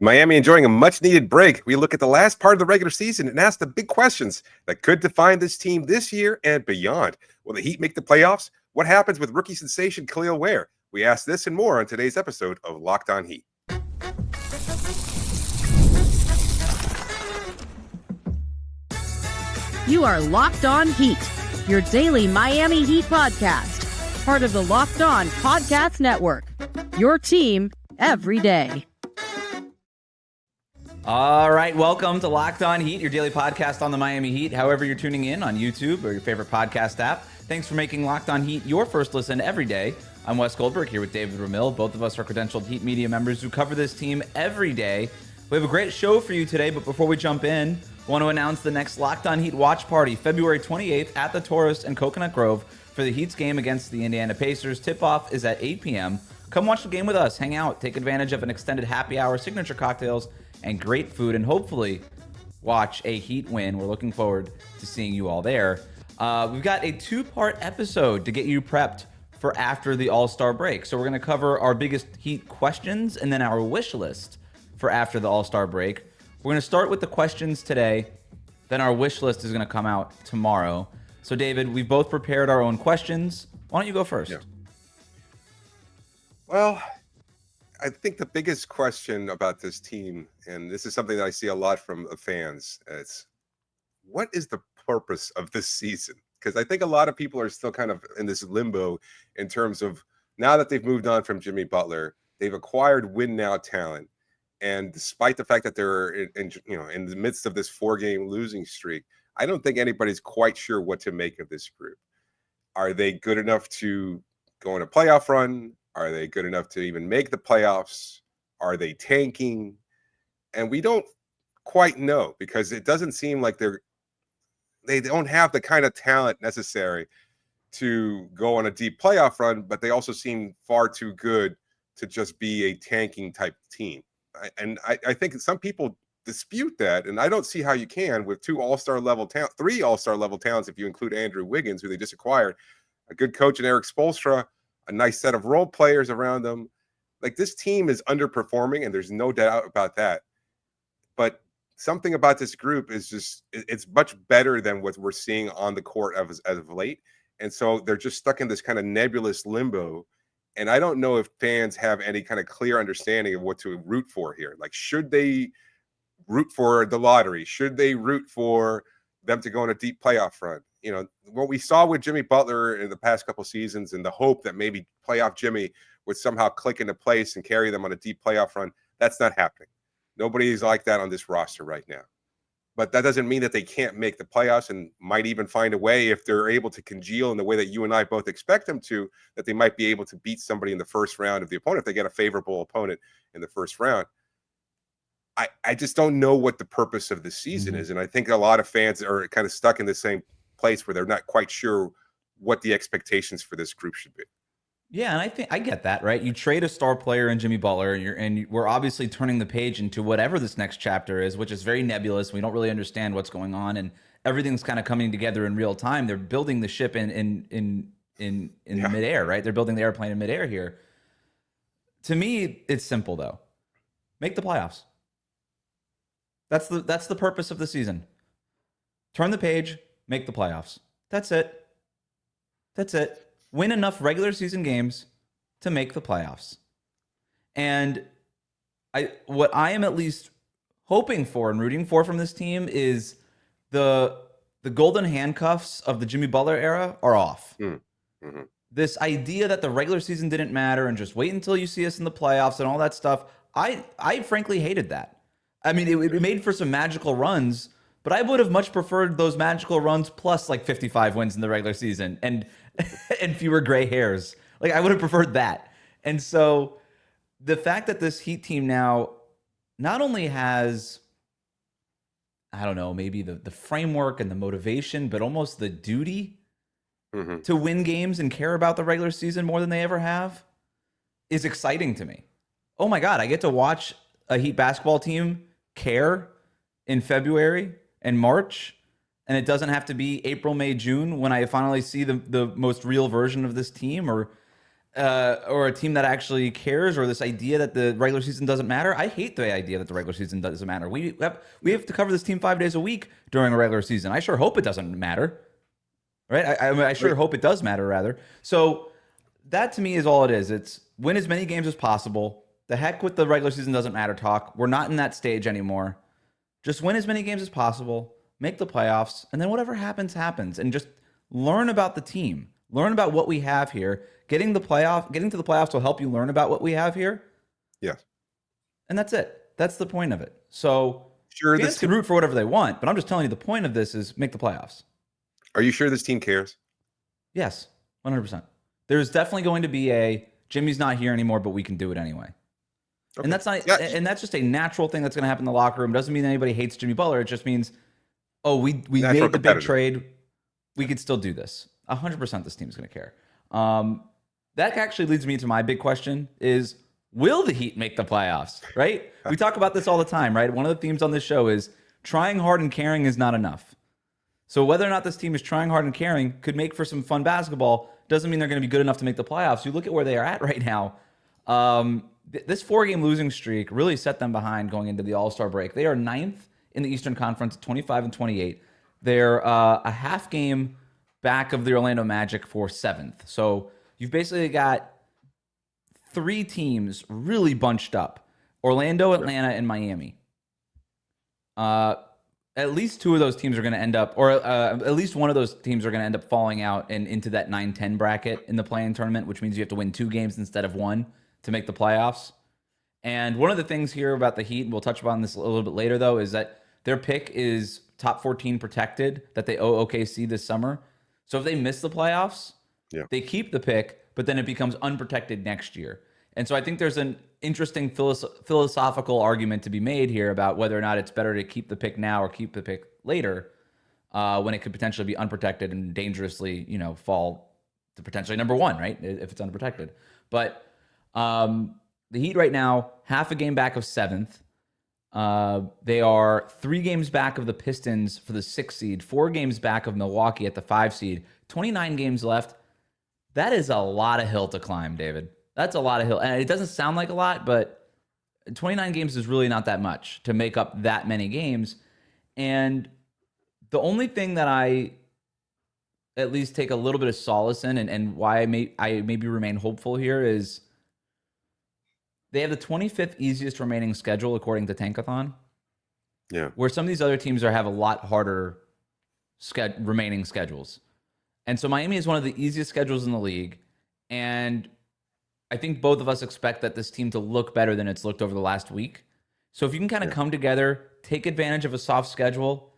Miami enjoying a much-needed break. We look at the last part of the regular season and ask the big questions that could define this team this year and beyond. Will the Heat make the playoffs? What happens with rookie sensation Kel'el Ware? We ask this and more on today's episode of Locked On Heat. You are Locked On Heat, your daily Miami Heat podcast, part of the Locked On Podcast Network, your team every day. All right, welcome to Locked On Heat, your daily podcast on the Miami Heat. However you're tuning in on YouTube or your favorite podcast app, thanks for making Locked On Heat your first listen every day. I'm Wes Goldberg here with David Ramil. Both of us are credentialed Heat media members who cover this team every day. We have a great show for you today, but before we jump in, I want to announce the next Locked On Heat watch party, February 28th at the Tourist in Coconut Grove for the Heat's game against the Indiana Pacers. Tip-off is at 8 p.m. Come watch the game with us, hang out, take advantage of an extended happy hour, signature cocktails, and great food, and hopefully watch a Heat win. We're looking forward to seeing you all there. We've got a two-part episode to get you prepped for after the All-Star break. So we're going to cover our biggest Heat questions and then our wish list for after the All-Star break. We're going to start with the questions today, then our wish list is going to come out tomorrow. So David, we've both prepared our own questions. Why don't you go first? Yeah. Well, I think the biggest question about this team, and this is something that I see a lot from the fans, it's what is the purpose of this season? Because I think a lot of people are still kind of in this limbo in terms of now that they've moved on from Jimmy Butler, they've acquired win-now talent. And despite the fact that they're in the midst of this 4-game losing streak, I don't think anybody's quite sure what to make of this group. Are they good enough to go on a playoff run? Are they good enough to even make the playoffs? Are they tanking? And we don't quite know because it doesn't seem like they don't have the kind of talent necessary to go on a deep playoff run, but they also seem far too good to just be a tanking type team. I think some people dispute that, and I don't see how you can with three all-star level talents if you include Andrew Wiggins, who they just acquired, a good coach in Eric Spoelstra, a nice set of role players around them. Like, this team is underperforming, and there's no doubt about that. But something about this group is just, it's much better than what we're seeing on the court as of late. And so they're just stuck in this kind of nebulous limbo. And I don't know if fans have any kind of clear understanding of what to root for here. Like, should they root for the lottery? Should they root for them to go on a deep playoff run? You know, what we saw with Jimmy Butler in the past couple seasons and the hope that maybe playoff Jimmy would somehow click into place and carry them on a deep playoff run, that's not happening. Nobody's like that on this roster right now. But that doesn't mean that they can't make the playoffs and might even find a way, if they're able to congeal in the way that you and I both expect them to, that they might be able to beat somebody in the first round of the opponent if they get a favorable opponent in the first round. I just don't know what the purpose of the season is. And I think a lot of fans are kind of stuck in the same place where they're not quite sure what the expectations for this group should be. Yeah, and I think I get that, right? You trade a star player in Jimmy Butler, and we're obviously turning the page into whatever this next chapter is, which is very nebulous. We don't really understand what's going on, and everything's kind of coming together in real time. They're building the ship in midair, right? They're building the airplane in midair here. To me, it's simple though. Make the playoffs. That's the purpose of the season. Turn the page, make the playoffs. That's it. That's it. Win enough regular season games to make the playoffs. And what I am at least hoping for and rooting for from this team is the golden handcuffs of the Jimmy Butler era are off. Mm-hmm. This idea that the regular season didn't matter and just wait until you see us in the playoffs and all that stuff, I frankly hated that. I mean, it made for some magical runs, but I would have much preferred those magical runs plus like 55 wins in the regular season and fewer gray hairs. Like, I would have preferred that. And so the fact that this Heat team now not only has, I don't know, maybe the framework and the motivation, but almost the duty to win games and care about the regular season more than they ever have is exciting to me. Oh my God, I get to watch a Heat basketball team care in February and March, and it doesn't have to be April, May, June when I finally see the most real version of this team. Or or a team that actually cares, or this idea that the regular season doesn't matter. I hate the idea that the regular season doesn't matter. We have to cover this team 5 days a week during a regular season. I sure hope it doesn't matter, right? I sure hope it does matter, rather. So that to me is all it is. It's win as many games as possible. The heck with the regular season doesn't matter talk. We're not in that stage anymore. Just win as many games as possible, make the playoffs, and then whatever happens, happens. And just learn about the team. Learn about what we have here. Getting to the playoffs will help you learn about what we have here. Yes. And that's it. That's the point of it. So Sure, fans can root for whatever they want, but I'm just telling you the point of this is make the playoffs. Are you sure this team cares? Yes, 100%. There's definitely going to be a Jimmy's not here anymore, but we can do it anyway. Okay. And that's not, Yeah. and that's just a natural thing that's going to happen in the locker room. Doesn't mean anybody hates Jimmy Butler. It just means, oh, we Natural made the big competitor. trade. We could still do this. 100% this team's going to care. That actually leads me to my big question is, will the Heat make the playoffs, right? We talk about this all the time, right? One of the themes on this show is trying hard and caring is not enough. So whether or not this team is trying hard and caring could make for some fun basketball. Doesn't mean they're going to be good enough to make the playoffs. You look at where they are at right now. This 4-game losing streak really set them behind going into the All-Star break. They are 9th in the Eastern Conference at 25-28. They're a half game back of the Orlando Magic for 7th. So you've basically got 3 teams really bunched up. Orlando, Atlanta, and Miami. At least 2 of those teams are going to end up, or at least one of those teams are going to end up falling out and into that 9-10 bracket in the play-in tournament, which means you have to win 2 games instead of 1 to make the playoffs. And one of the things here about the Heat, and we'll touch upon this a little bit later, though, is that their pick is top 14 protected that they owe OKC this summer. So if they miss the playoffs, they keep the pick, but then it becomes unprotected next year. And so I think there's an interesting philosophical argument to be made here about whether or not it's better to keep the pick now or keep the pick later when it could potentially be unprotected and dangerously, fall to potentially number 1, right? If it's unprotected. But the Heat right now, half a game back of 7th. They are 3 games back of the Pistons for the 6th seed, 4 games back of Milwaukee at the 5 seed, 29 games left. That is a lot of hill to climb, David. That's a lot of hill. And it doesn't sound like a lot, but 29 games is really not that much to make up that many games. And the only thing that I at least take a little bit of solace in and why I maybe remain hopeful here is they have the 25th easiest remaining schedule according to Tankathon. Yeah. Where some of these other teams have a lot harder remaining schedules. And so Miami is one of the easiest schedules in the league. And I think both of us expect that this team to look better than it's looked over the last week. So if you can kind of come together, take advantage of a soft schedule,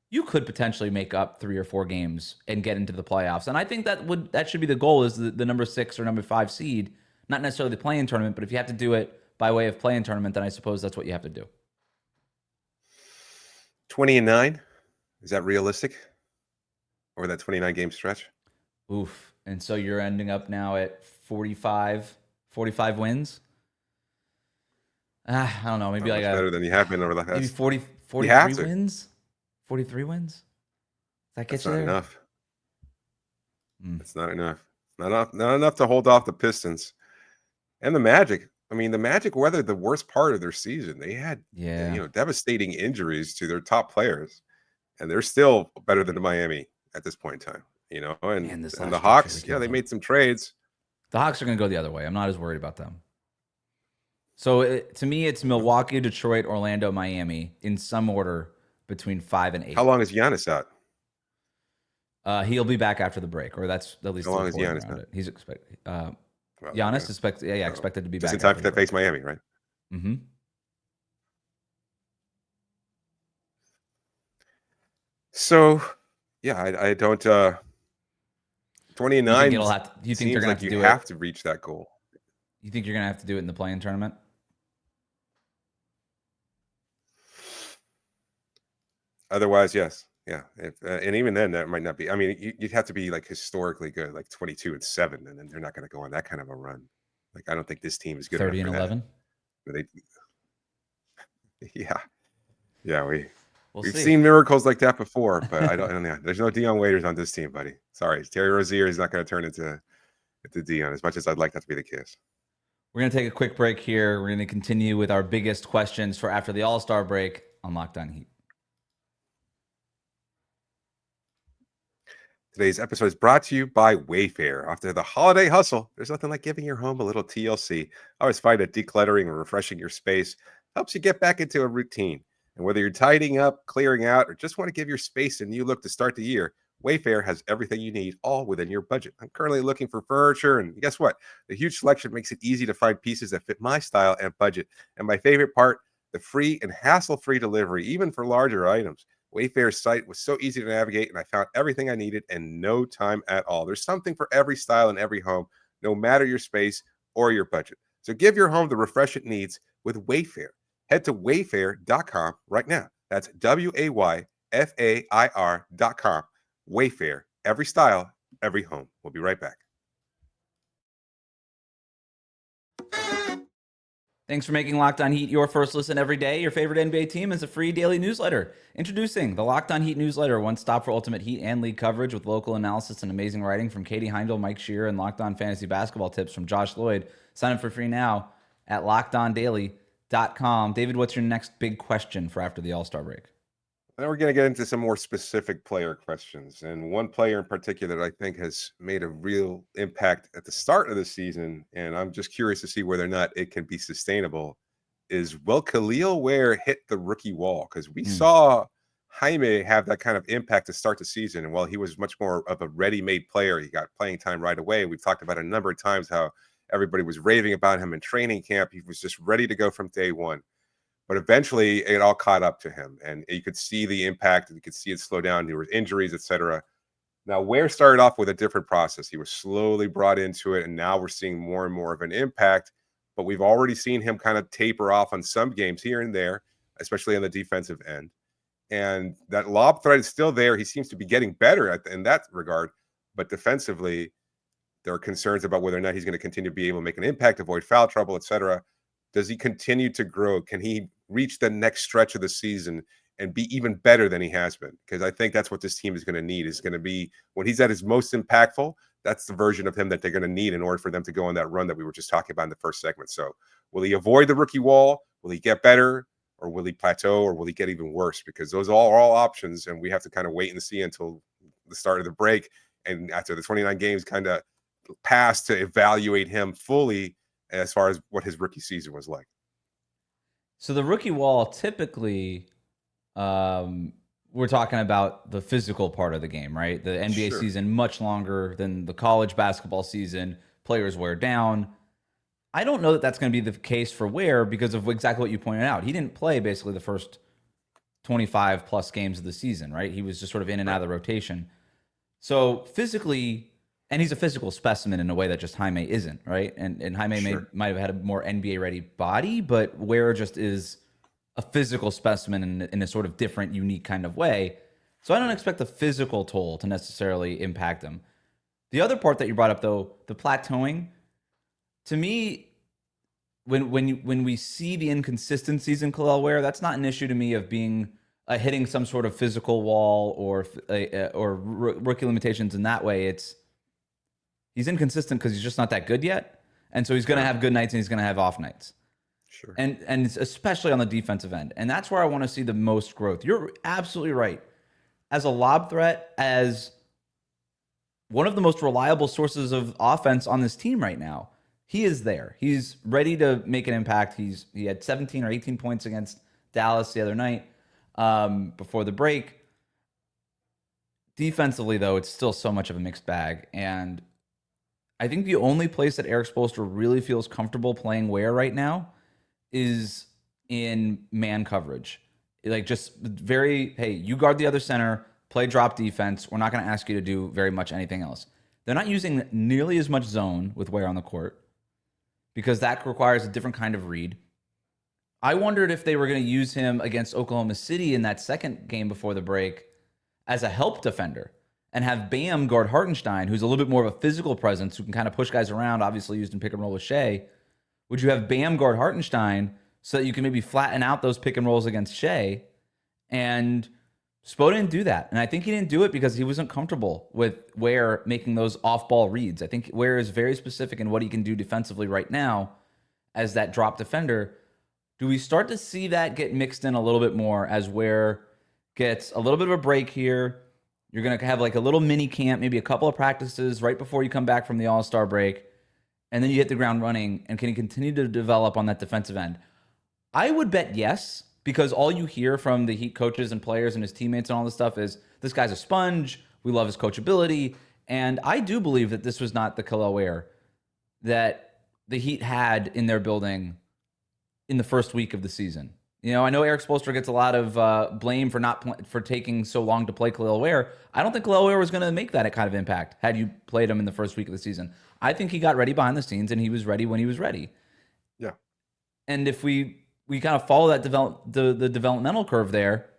you could potentially make up 3 or 4 games and get into the playoffs. And I think that should be the goal, is the number 6 or number 5 seed, not necessarily the play-in tournament, but if you have to do it by way of play-in tournament, then I suppose that's what you have to do. 20-9, is that realistic? Over that 29-game stretch? Oof. And so you're ending up now at 45 wins. I don't know. Maybe Not like much better than you have been over the maybe past. 43 wins. 43 wins. Does that get That's you not there? enough. It's not enough. Not enough to hold off the Pistons and the Magic. I mean, the Magic weathered the worst part of their season. They had devastating injuries to their top players, and they're still better than the Miami at this point in time. And Man, this the last Hawks, stretch really they killed made some trades. The Hawks are going to go the other way. I'm not as worried about them. So to me, it's Milwaukee, Detroit, Orlando, Miami in some order between 5 and 8. How long is Giannis out? He'll be back after the break, or that's at least How long is reporting Giannis around out? it. He's expected. Well, Giannis expected to be just back in time after for the that face break. Miami, right? Mm-hmm. So, yeah, I don't. 20-9. Do you think they're seems gonna like have to you do have it? to reach that goal? You think you're gonna have to do it in the play-in tournament? Otherwise, yes, yeah. And even then, that might not be. I mean, you'd have to be like historically good, like 22-7, and then they're not going to go on that kind of a run. Like, I don't think this team is good. 30 and enough for 11. that. Yeah. We've see. seen miracles like that before, but I don't know. There's no Dion Waiters on this team, buddy. Sorry, Terry Rozier is not going to turn into at the Dion, as much as I'd like that to be the case. We're going to take a quick break here. We're going to continue with our biggest questions for after the All-Star break on Locked On Heat. Today's episode is brought to you by Wayfair. After the holiday hustle, there's nothing like giving your home a little TLC. I always find that decluttering and refreshing your space helps you get back into a routine. And whether you're tidying up, clearing out, or just want to give your space a new look to start the year, Wayfair has everything you need, all within your budget. I'm currently looking for furniture, and guess what? The huge selection makes it easy to find pieces that fit my style and budget. And my favorite part, the free and hassle-free delivery, even for larger items. Wayfair's site was so easy to navigate, and I found everything I needed in no time at all. There's something for every style and every home, no matter your space or your budget. So give your home the refresh it needs with Wayfair. Head to wayfair.com right now. That's WAYFAIR.com. Wayfair, every style, every home. We'll be right back. Thanks for making Locked On Heat your first listen every day. Your favorite NBA team is a free daily newsletter. Introducing the Locked On Heat newsletter, one stop for ultimate Heat and league coverage with local analysis and amazing writing from Katie Heindel, Mike Shearer, and Locked On Fantasy Basketball tips from Josh Lloyd. Sign up for free now at LockedOnDaily.com. David, what's your next big question for after the All-Star break? Then we're going to get into some more specific player questions. And one player in particular that I think has made a real impact at the start of the season, and I'm just curious to see whether or not it can be sustainable, is will Kel'el Ware hit the rookie wall? Because we saw Jaime have that kind of impact to start the season. And while he was much more of a ready-made player, he got playing time right away. We've talked about a number of times how everybody was raving about him in training camp. He was just ready to go from day one. But eventually, it all caught up to him, and you could see the impact. You could see it slow down. There were injuries, etc. Now, Ware started off with a different process. He was slowly brought into it, and now we're seeing more and more of an impact. But we've already seen him kind of taper off on some games here and there, especially on the defensive end. And that lob threat is still there. He seems to be getting better in that regard. But defensively, there are concerns about whether or not he's going to continue to be able to make an impact, avoid foul trouble, etc. Does he continue to grow? Can he reach the next stretch of the season and be even better than he has been? Because I think that's what this team is going to need. Is going to be when he's at his most impactful. That's the version of him that they're going to need in order for them to go on that run that we were just talking about in the first segment. So will he avoid the rookie wall? Will he get better? Or will he plateau? Or will he get even worse? Because those are all options, and we have to kind of wait and see until the start of the break. And after the 29 games kind of pass to evaluate him fully as far as what his rookie season was like. So the rookie wall, typically, we're talking about the physical part of the game, right? The NBA season, much longer than the college basketball season. Players wear down. I don't know that that's going to be the case for Ware because of exactly what you pointed out. He didn't play basically the first 25 plus games of the season, right? He was just sort of in and out of the rotation. So physically, and he's a physical specimen in a way that just Jaime isn't, right? And Jaime might have had a more NBA-ready body, but Ware just is a physical specimen in a sort of different, unique kind of way. So I don't expect the physical toll to necessarily impact him. The other part that you brought up, though, the plateauing, to me, when we see the inconsistencies in Kel'el Ware, that's not an issue to me of being hitting some sort of physical wall or rookie limitations in that way. He's inconsistent because he's just not that good yet. And so he's going to have good nights and he's going to have off nights. Sure. And especially on the defensive end. And that's where I want to see the most growth. You're absolutely right. As a lob threat, as one of the most reliable sources of offense on this team right now, he is there. He's ready to make an impact. He had 17 or 18 points against Dallas the other night before the break. Defensively, though, it's still so much of a mixed bag. And I think the only place that Eric Spoelstra really feels comfortable playing Ware right now is in man coverage. Like just very, hey, you guard the other center, play drop defense. We're not going to ask you to do very much anything else. They're not using nearly as much zone with Ware on the court because that requires a different kind of read. I wondered if they were going to use him against Oklahoma City in that second game before the break as a help defender and have Bam guard Hartenstein, who's a little bit more of a physical presence, who can kind of push guys around, obviously used in pick and roll with Shea. Would you have Bam guard Hartenstein so that you can maybe flatten out those pick and rolls against Shea and Spo didn't do that. And I think he didn't do it because he wasn't comfortable with Ware making those off-ball reads. I think Ware is very specific in what he can do defensively right now as that drop defender. Do we start to see that get mixed in a little bit more as Ware gets a little bit of a break here? You're going to have like a little mini camp, maybe a couple of practices right before you come back from the All-Star break, and then you hit the ground running, and can he continue to develop on that defensive end? I would bet yes, because all you hear from the Heat coaches and players and his teammates and all this stuff is, this guy's a sponge, we love his coachability, and I do believe that this was not the Kel'el Ware that the Heat had in their building in the first week of the season. I know Eric Spoelstra gets a lot of blame for taking so long to play Kel'el Ware. I don't think Kel'el Ware was going to make that kind of impact had you played him in the first week of the season. I think he got ready behind the scenes, and he was ready when he was ready. Yeah. And if we kind of follow that the developmental curve there,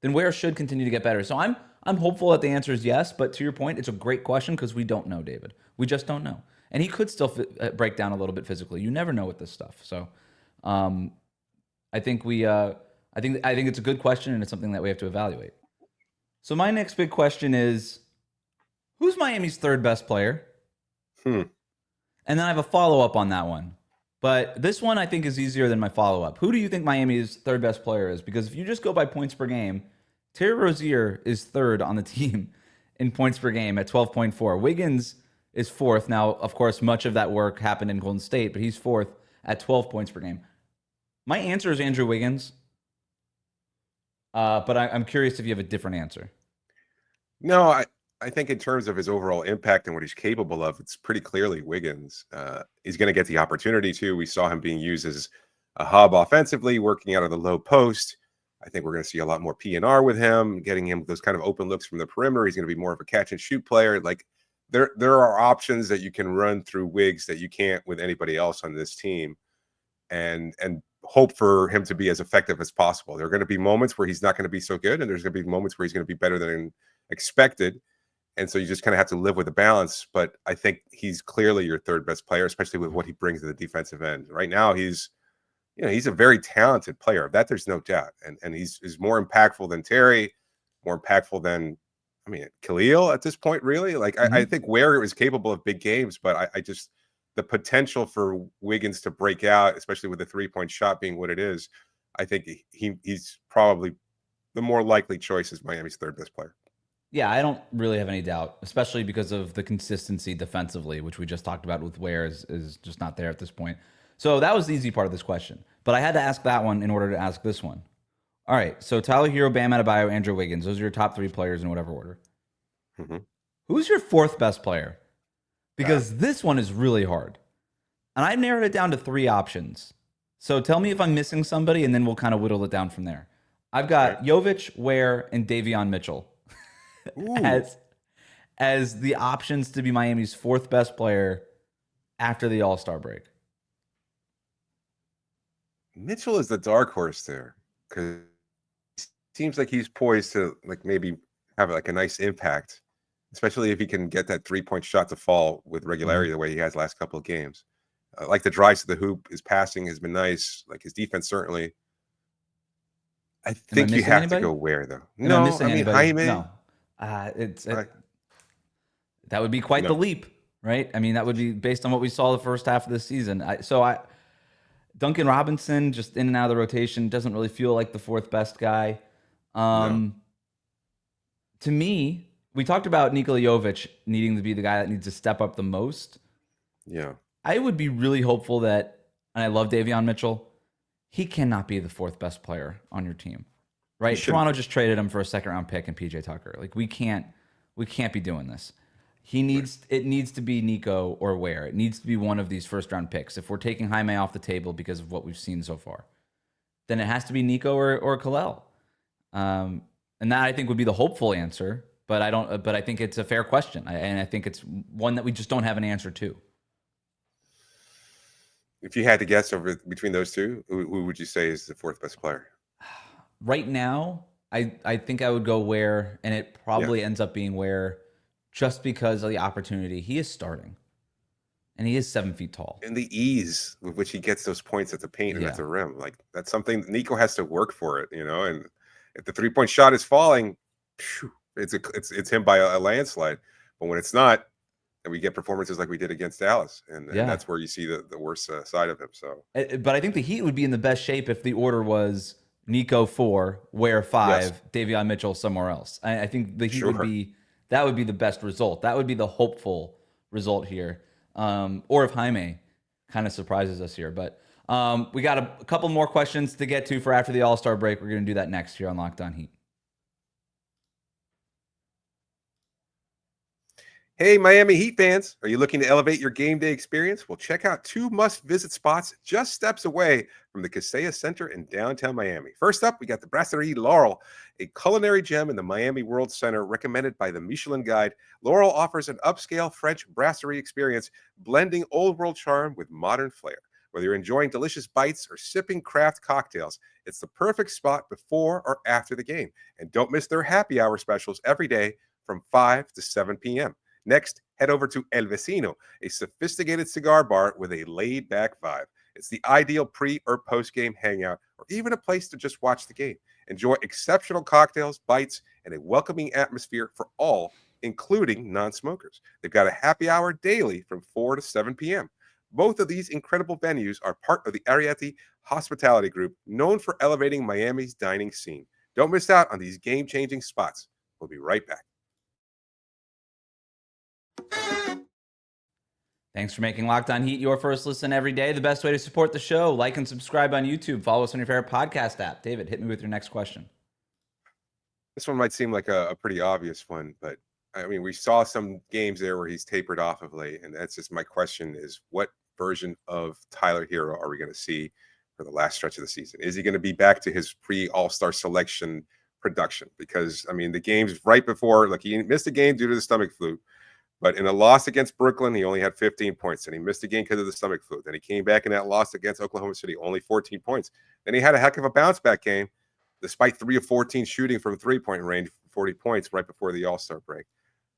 then Ware should continue to get better. So I'm hopeful that the answer is yes. But to your point, it's a great question because we don't know, David. We just don't know, and he could still break down a little bit physically. You never know with this stuff. So. I think it's a good question, and it's something that we have to evaluate. So my next big question is, who's Miami's third best player? And then I have a follow-up on that one. But this one I think is easier than my follow-up. Who do you think Miami's third best player is? Because if you just go by points per game, Terry Rozier is third on the team in points per game at 12.4. Wiggins is fourth. Now, of course, much of that work happened in Golden State, but he's fourth at 12 points per game. My answer is Andrew Wiggins, but I'm curious if you have a different answer. No, I think in terms of his overall impact and what he's capable of, it's pretty clearly Wiggins. He's going to get the opportunity to. We saw him being used as a hub offensively, working out of the low post. I think we're going to see a lot more P&R with him, getting him those kind of open looks from the perimeter. He's going to be more of a catch and shoot player. Like there are options that you can run through Wiggs that you can't with anybody else on this team, and hope for him to be as effective as possible. There are going to be moments where he's not going to be so good, and there's going to be moments where he's going to be better than expected. And so you just kind of have to live with the balance. But I think he's clearly your third best player, especially with what he brings to the defensive end. Right now, he's a very talented player. Of that, there's no doubt. And he's more impactful than Terry, more impactful than, Kel'el at this point, really. Like, I think Ware is capable of big games, but I just, the potential for Wiggins to break out, especially with the 3-point shot being what it is, I think he's probably the more likely choice as Miami's third best player. Yeah, I don't really have any doubt, especially because of the consistency defensively, which we just talked about with Ware is just not there at this point. So that was the easy part of this question. But I had to ask that one in order to ask this one. All right, so Tyler Herro, Bam Adebayo, Andrew Wiggins. Those are your top three players in whatever order. Who's your fourth best player? Because this one is really hard. And I've narrowed it down to three options. So tell me if I'm missing somebody, and then we'll kind of whittle it down from there. I've got Jovic, Ware, and Davion Mitchell as the options to be Miami's fourth best player after the All-Star break. Mitchell is the dark horse there, because it seems like he's poised to maybe have a nice impact, especially if he can get that 3-point shot to fall with regularity the way he has last couple of games. Like the drives to the hoop, his passing has been nice. Like his defense, certainly. I think you have to go Ware, though. No, Jaime. No, that would be quite the leap, right? That would be based on what we saw the first half of the season. Duncan Robinson, just in and out of the rotation, doesn't really feel like the fourth best guy. To me, we talked about Nikola Jovic needing to be the guy that needs to step up the most. Yeah. I would be really hopeful that, and I love Davion Mitchell, he cannot be the fourth best player on your team, right? Toronto just traded him for a second-round pick and PJ Tucker. Like we can't be doing this. It needs to be Nico or Ware. It needs to be one of these first-round picks. If we're taking Jaime off the table because of what we've seen so far, then it has to be Nico or Kel'el. And that I think would be the hopeful answer. But I think it's a fair question, and I think it's one that we just don't have an answer to. If you had to guess between those two, who would you say is the fourth best player? Right now, I think I would go Ware, and it probably ends up being Ware just because of the opportunity. He is starting, and he is 7 feet tall. And the ease with which he gets those points at the paint and at the rim. Like that's something Nico has to work for it, and if the 3-point shot is falling, it's him by a landslide. But when it's not, and we get performances like we did against Dallas, and that's where you see the worst side of him. So, but I think the Heat would be in the best shape if the order was Nico 4, Ware 5, yes. Davion Mitchell somewhere else. I think the Heat would be the best result. That would be the hopeful result here. Or if Jaime kind of surprises us here. But we got a couple more questions to get to for after the All-Star break. We're going to do that next here on Locked On Heat. Hey, Miami Heat fans, are you looking to elevate your game day experience? Well, check out two must-visit spots just steps away from the Kaseya Center in downtown Miami. First up, we got the Brasserie Laurel, a culinary gem in the Miami World Center recommended by the Michelin Guide. Laurel offers an upscale French brasserie experience, blending old world charm with modern flair. Whether you're enjoying delicious bites or sipping craft cocktails, it's the perfect spot before or after the game. And don't miss their happy hour specials every day from 5 to 7 p.m. Next, head over to El Vecino, a sophisticated cigar bar with a laid-back vibe. It's the ideal pre- or post-game hangout, or even a place to just watch the game. Enjoy exceptional cocktails, bites, and a welcoming atmosphere for all, including non-smokers. They've got a happy hour daily from 4 to 7 p.m. Both of these incredible venues are part of the Ariete Hospitality Group, known for elevating Miami's dining scene. Don't miss out on these game-changing spots. We'll be right back. Thanks for making Locked On Heat your first listen every day. The best way to support the show, like and subscribe on YouTube. Follow us on your favorite podcast app. David, hit me with your next question. This one might seem like a pretty obvious one, but I mean, we saw some games there where he's tapered off of late, and that's just my question is what version of Tyler Herro are we going to see for the last stretch of the season? Is he going to be back to his pre-All-Star selection production? Because, I mean, the games right before, like he missed a game due to the stomach flu, but in a loss against Brooklyn, he only had 15 points, and he missed a game because of the stomach flu. Then he came back in that loss against Oklahoma City, only 14 points. Then he had a heck of a bounce-back game, despite 3 of 14 shooting from three-point range, 40 points right before the All-Star break.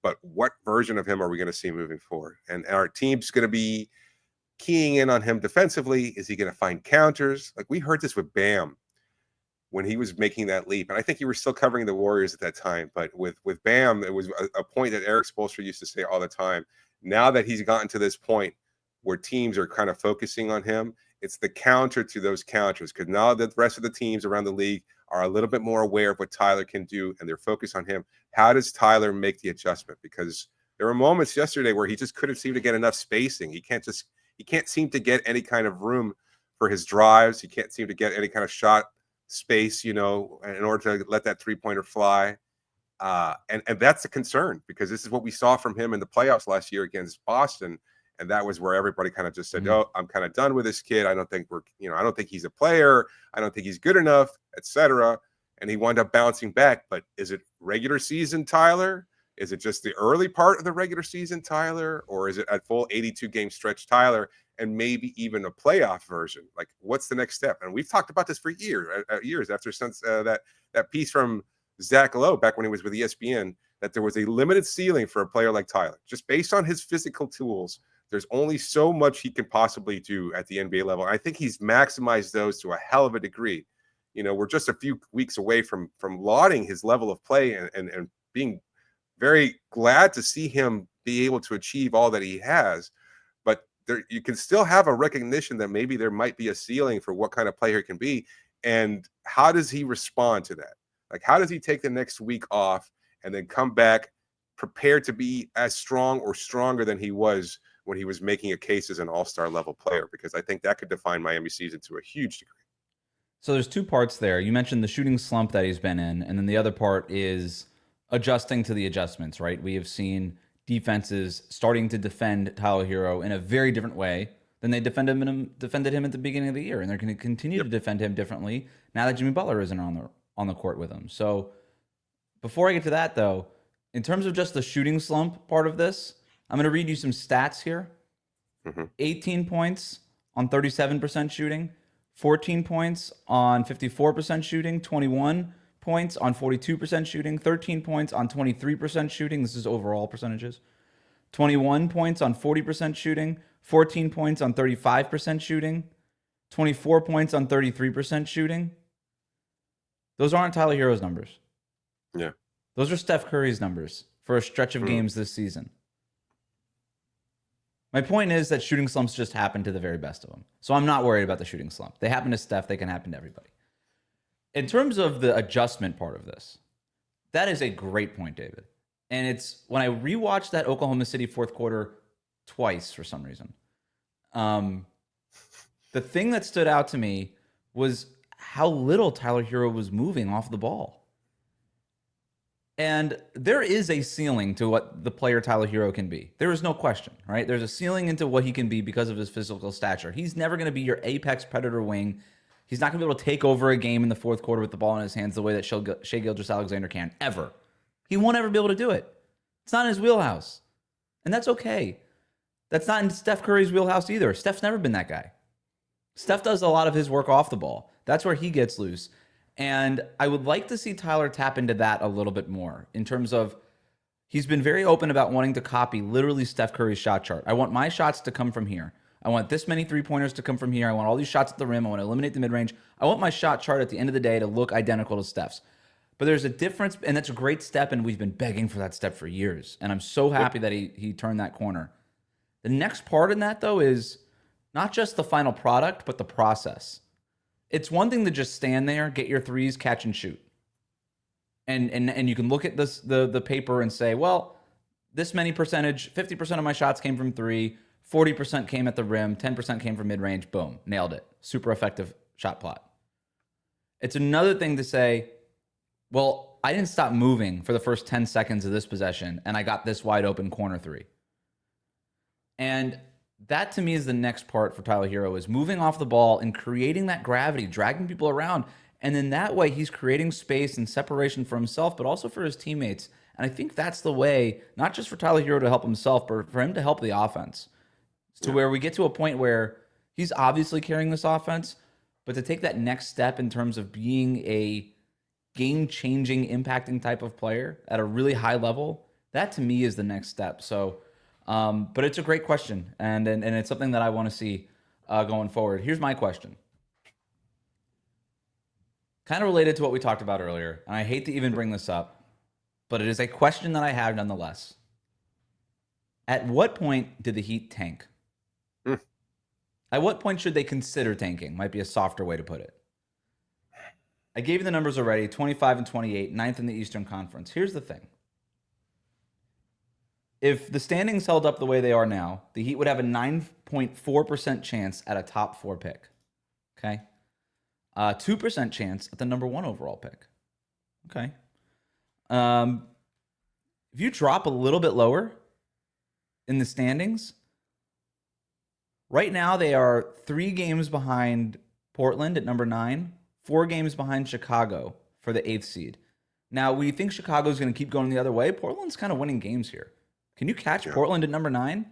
But what version of him are we going to see moving forward? And our team's going to be keying in on him defensively. Is he going to find counters? Like we heard this with Bam when he was making that leap. And I think you were still covering the Warriors at that time. But with Bam, it was a point that Eric Spoelstra used to say all the time. Now that he's gotten to this point where teams are kind of focusing on him, it's the counter to those counters. Because now the rest of the teams around the league are a little bit more aware of what Tyler can do, and they're focused on him. How does Tyler make the adjustment? Because there were moments yesterday where he just couldn't seem to get enough spacing. He can't seem to get any kind of room for his drives. He can't seem to get any kind of shot space, in order to let that three-pointer fly. And that's a concern because this is what we saw from him in the playoffs last year against Boston. And that was where everybody kind of just said, "Oh, I'm kind of done with this kid. I don't think I don't think he's a player. I don't think he's good enough, etc." And he wound up bouncing back. But is it regular season Tyler? Is it just the early part of the regular season Tyler? Or is it at full 82-game stretch Tyler and maybe even a playoff version? Like, what's the next step? And we've talked about this for years since that piece from Zach Lowe back when he was with ESPN, that there was a limited ceiling for a player like Tyler. Just based on his physical tools, there's only so much he can possibly do at the NBA level. I think he's maximized those to a hell of a degree. We're just a few weeks away from lauding his level of play and being very glad to see him be able to achieve all that he has. But you can still have a recognition that maybe there might be a ceiling for what kind of player he can be. And how does he respond to that? Like, how does he take the next week off and then come back prepared to be as strong or stronger than he was when he was making a case as an all-star level player? Because I think that could define Miami season to a huge degree. So there's two parts there. You mentioned the shooting slump that he's been in, and then the other part is adjusting to the adjustments, right? We have seen defenses starting to defend Tyler Herro in a very different way than they defended him at the beginning of the year, and they're going to continue to defend him differently now that Jimmy Butler isn't on the court with him. So before I get to that, though, in terms of just the shooting slump part of this, I'm going to read you some stats here. 18 points on 37% shooting, 14 points on 54% shooting, 21 points on 42% shooting, 13 points on 23% shooting. This is overall percentages. 21 points on 40% shooting, 14 points on 35% shooting, 24 points on 33% shooting. Those aren't Tyler Herro's numbers. Yeah. Those are Steph Curry's numbers for a stretch of games this season. My point is that shooting slumps just happen to the very best of them. So I'm not worried about the shooting slump. They happen to Steph. They can happen to everybody. In terms of the adjustment part of this, that is a great point, David. And it's when I rewatched that Oklahoma City fourth quarter twice for some reason. The thing that stood out to me was how little Tyler Herro was moving off the ball. And there is a ceiling to what the player Tyler Herro can be. There is no question, right? There's a ceiling into what he can be because of his physical stature. He's never going to be your apex predator wing. He's not going to be able to take over a game in the fourth quarter with the ball in his hands the way that Shai Gilgeous-Alexander can, ever. He won't ever be able to do it. It's not in his wheelhouse. And that's okay. That's not in Steph Curry's wheelhouse either. Steph's never been that guy. Steph does a lot of his work off the ball. That's where he gets loose. And I would like to see Tyler tap into that a little bit more in terms of he's been very open about wanting to copy literally Steph Curry's shot chart. I want my shots to come from here. I want this many three-pointers to come from here. I want all these shots at the rim. I want to eliminate the mid-range. I want my shot chart at the end of the day to look identical to Steph's. But there's a difference, and that's a great step, and we've been begging for that step for years. And I'm so happy that he turned that corner. The next part in that, though, is not just the final product, but the process. It's one thing to just stand there, get your threes, catch and shoot. And you can look at this the paper and say, well, this many percentage, 50% of my shots came from three, 40% came at the rim, 10% came from mid-range, boom, nailed it. Super effective shot plot. It's another thing to say, well, I didn't stop moving for the first 10 seconds of this possession, and I got this wide open corner three. And that to me is the next part for Tyler Herro, is moving off the ball and creating that gravity, dragging people around. And then that way he's creating space and separation for himself, but also for his teammates. And I think that's the way, not just for Tyler Herro to help himself, but for him to help the offense. To where we get to a point where he's obviously carrying this offense, but to take that next step in terms of being a game-changing, impacting type of player at a really high level, that to me is the next step. So, but it's a great question, and it's something that I want to see going forward. Here's my question. Kind of related to what we talked about earlier, and I hate to even bring this up, but it is a question that I have nonetheless. At what point did the Heat tank? At what point should they consider tanking? Might be a softer way to put it. I gave you the numbers already, 25 and 28, ninth in the Eastern Conference. Here's the thing. If the standings held up the way they are now, the Heat would have a 9.4% chance at a top 4 pick. Okay? 2% chance at the number 1 overall pick. Okay? If you drop a little bit lower in the standings, right now they are 3 games behind Portland at number 9, 4 games behind Chicago for the 8th seed. Now, we think Chicago's going to keep going the other way. Portland's kind of winning games here. Can you catch Portland at number 9?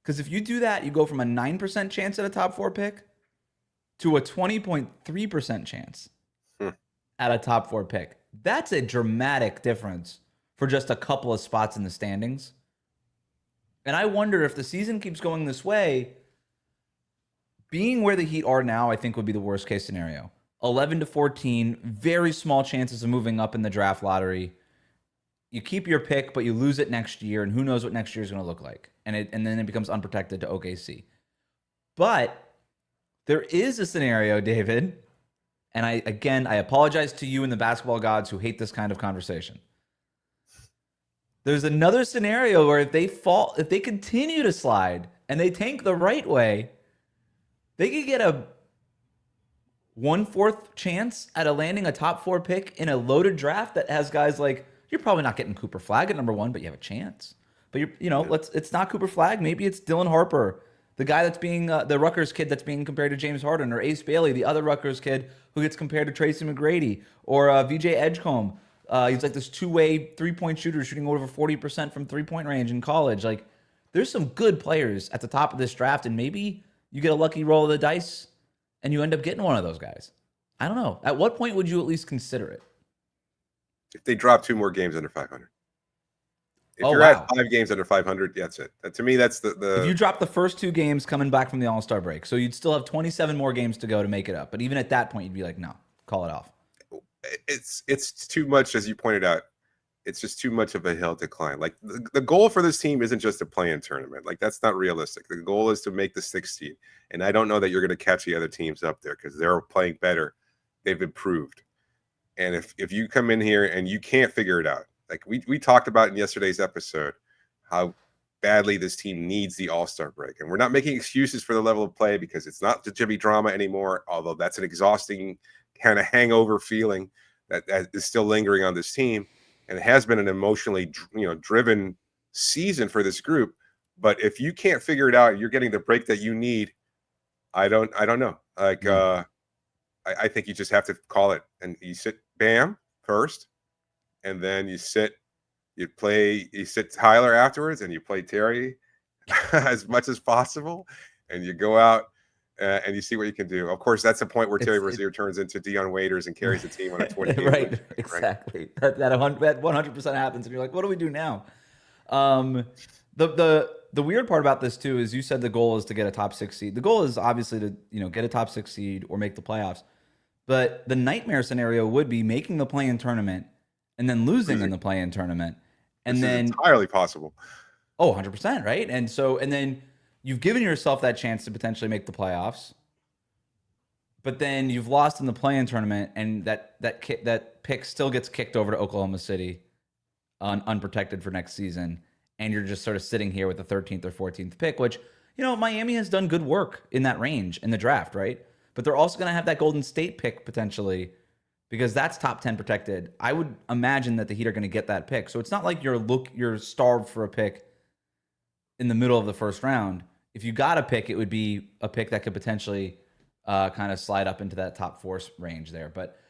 Because if you do that, you go from a 9% chance at a top 4 pick to a 20.3% chance at a top 4 pick. That's a dramatic difference for just a couple of spots in the standings. And I wonder if the season keeps going this way, being where the Heat are now, I think would be the worst case scenario. 11 to 14, very small chances of moving up in the draft lottery. You keep your pick, but you lose it next year, and who knows what next year is going to look like. And then it becomes unprotected to OKC. But there is a scenario, David, and I apologize to you and the basketball gods who hate this kind of conversation. There's another scenario where if they continue to slide and they tank the right way, they could get a 1/4 chance at landing a top 4 pick in a loaded draft that has guys like, you're probably not getting Cooper Flagg at number 1, but you have a chance. But it's not Cooper Flagg. Maybe it's Dylan Harper, the guy that's being the Rutgers kid that's being compared to James Harden, or Ace Bailey, the other Rutgers kid who gets compared to Tracy McGrady, or VJ Edgecombe. He's like this 2-way 3-point shooter shooting over 40% from 3-point range in college. Like, there's some good players at the top of this draft, and maybe you get a lucky roll of the dice and you end up getting one of those guys. I don't know. At what point would you at least consider it? If they drop 2 more games under 500. If you're at 5 games under 500, that's it. To me, that's the. If you drop the first 2 games coming back from the All-Star break, so you'd still have 27 more games to go to make it up. But even at that point, you'd be like, no, call it off. It's too much, as you pointed out. it's just too much of a hill to climb. Like the goal for this team isn't just a play-in tournament. Like that's not realistic. The goal is to make the 6th seed. And I don't know that you're going to catch the other teams up there because they're playing better. They've improved. And if you come in here and you can't figure it out, like we talked about in yesterday's episode, how badly this team needs the All-Star break. And we're not making excuses for the level of play because it's not the Jimmy drama anymore, although that's an exhausting kind of hangover feeling that is still lingering on this team. And it has been an emotionally driven season for this group. But if you can't figure it out, you're getting the break that you need. I don't know. Like I think you just have to call it. And you sit Bam first, and then you sit Tyler afterwards, and you play Terry as much as possible, and you go out and you see what you can do. Of course, that's the point where Terry Rozier turns into Dion Waiters and carries the team on a 20-game right, win. exactly. Right? That 100% happens, and you're like, what do we do now? The weird part about this too is you said the goal is to get a top 6 seed. The goal is obviously to get a top 6 seed or make the playoffs. But the nightmare scenario would be making the play-in tournament and then losing in the play-in tournament. And then entirely possible. Oh, 100%, right? And then you've given yourself that chance to potentially make the playoffs. But then you've lost in the play-in tournament, and that pick still gets kicked over to Oklahoma City unprotected for next season. And you're just sort of sitting here with the 13th or 14th pick, which, Miami has done good work in that range in the draft, right? But they're also going to have that Golden State pick potentially because that's top 10 protected. I would imagine that the Heat are going to get that pick. So it's not like you're starved for a pick in the middle of the first round. If you got a pick, it would be a pick that could potentially kind of slide up into that top 4 range there. But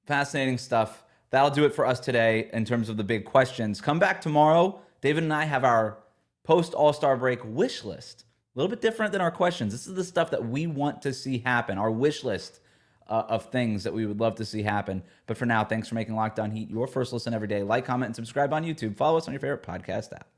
fascinating stuff. That'll do it for us today in terms of the big questions. Come back tomorrow. David and I have our post-All-Star break wish list. A little bit different than our questions. This is the stuff that we want to see happen, our wish list of things that we would love to see happen. But for now, thanks for making Locked On Heat your first listen every day. Like, comment, and subscribe on YouTube. Follow us on your favorite podcast app.